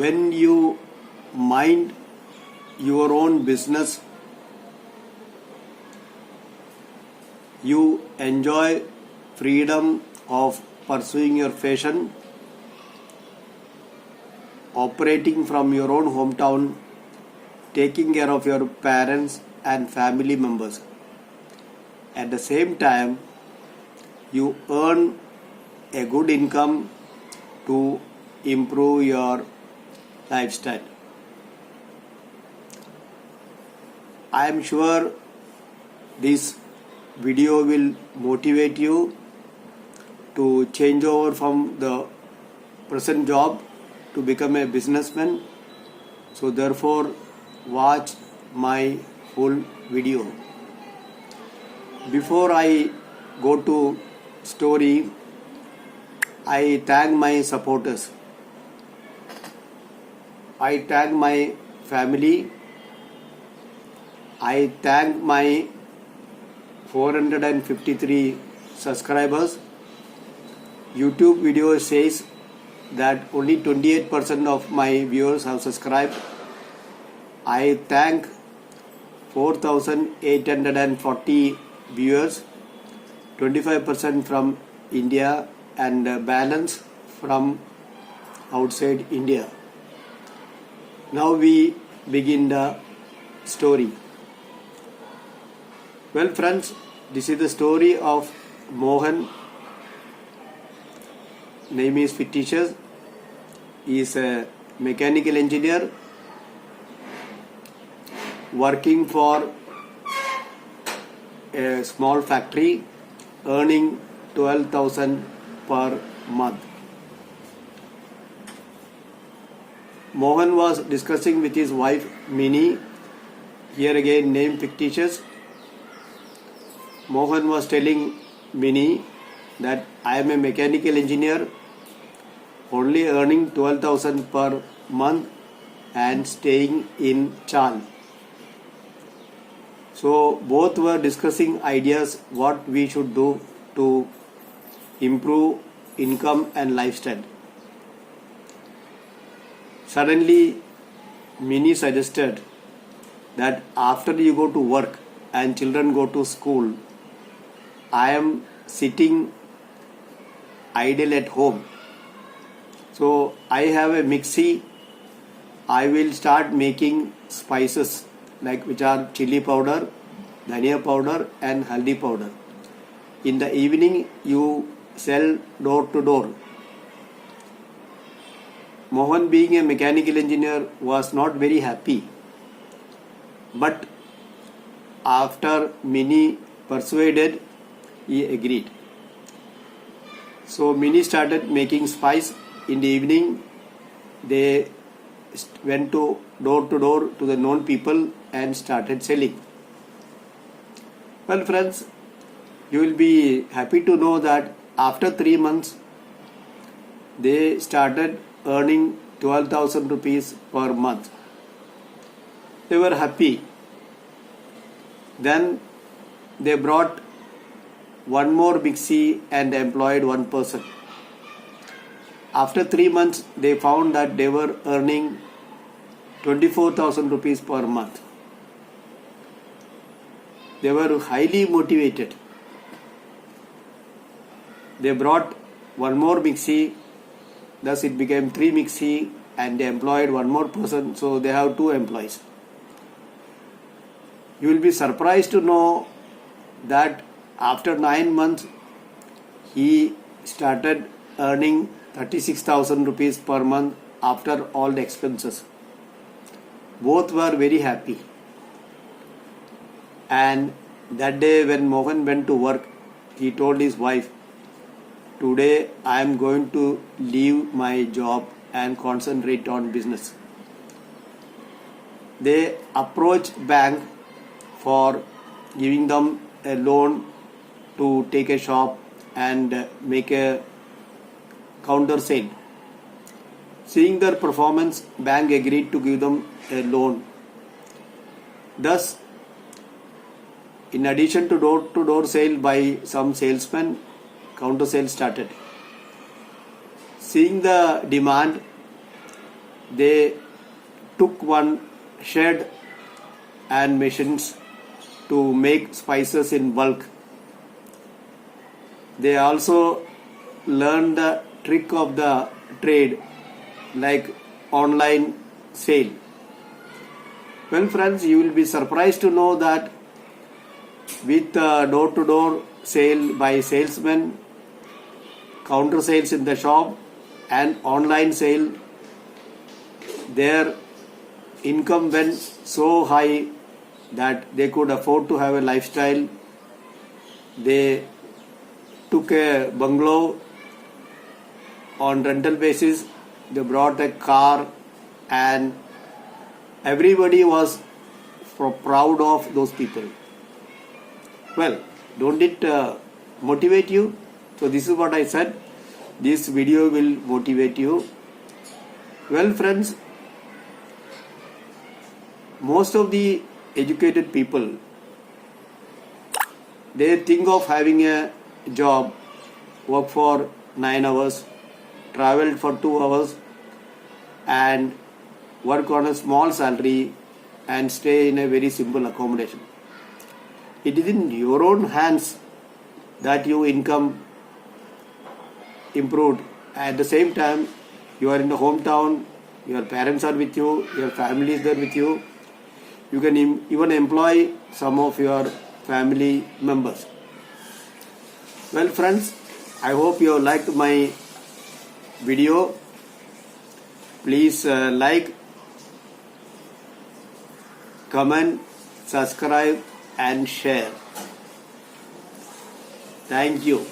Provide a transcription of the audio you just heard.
when you mind your own business, you enjoy freedom of pursuing your passion, operating from your own hometown, taking care of your parents and family members. At the same time, you earn a good income to improve your lifestyle. I am sure this video will motivate you to change over from the present job to become a businessman. So therefore, watch my full video. Before I go to story, I thank my supporters. I thank my family. I thank my 453 subscribers. YouTube video says that only 28% of my viewers have subscribed. I thank 4,840 viewers, 25% from India and balance from outside India. Now we begin the story. Well friends, this is the story of Mohan. Name is fictitious. He is a mechanical engineer working for a small factory, earning 12,000 per month. Mohan was discussing with his wife Mini. Here again name fictitious. Mohan was telling Mini that I am a mechanical engineer only earning 12,000 per month and staying in Chal. So both were discussing ideas what we should do to improve income and lifestyle. Suddenly Mini suggested that after you go to work and children go to school, I am sitting idle at home. So I have a mixie. I will start making spices like which are chili powder, dhania powder and haldi powder. In the evening you sell door to door. Mohan, being a mechanical engineer, was not very happy. But after Mini persuaded, he agreed. So Mini started making spice. In the evening, they went to door to the known people and started selling. Well friends, you will be happy to know that after 3 months, they started earning 12,000 rupees per month. They were happy. Then they brought one more mixie and employed one person. After 3 months, they found that they were earning 24,000 rupees per month. They were highly motivated. They brought one more mixie, thus it became 3 mixie, and they employed one more person, so they have 2 employees. You will be surprised to know that after 9 months, he started earning 36,000 rupees per month after all the expenses. Both were very happy. And that day when Mohan went to work, he told his wife, today I am going to leave my job and concentrate on business. They approached bank for giving them a loan to take a shop and make a counter sale. Seeing their performance, bank agreed to give them a loan. Thus, in addition to door sale by some salesmen, counter sale started. Seeing the demand, they took one shed and machines to make spices in bulk. They also learned the trick of the trade like online sale. Well, friends, you will be surprised to know that with door-to-door sale by salesmen, counter sales in the shop, and online sale, their income went so high that they could afford to have a lifestyle. They took a bungalow on rental basis. They brought a car, and everybody was proud of those people. Well, don't it motivate you? So this is what I said. This video will motivate you. Well, friends, most of the educated people, they think of having a job, work for 9 hours, travel for 2 hours, and work on a small salary and stay in a very simple accommodation. It is in your own hands that your income improved. At the same time, you are in the hometown, your parents are with you, your family is there with you. You can even employ some of your family members. Well, friends, I hope you have liked my video. Please like, comment, subscribe and share. Thank you.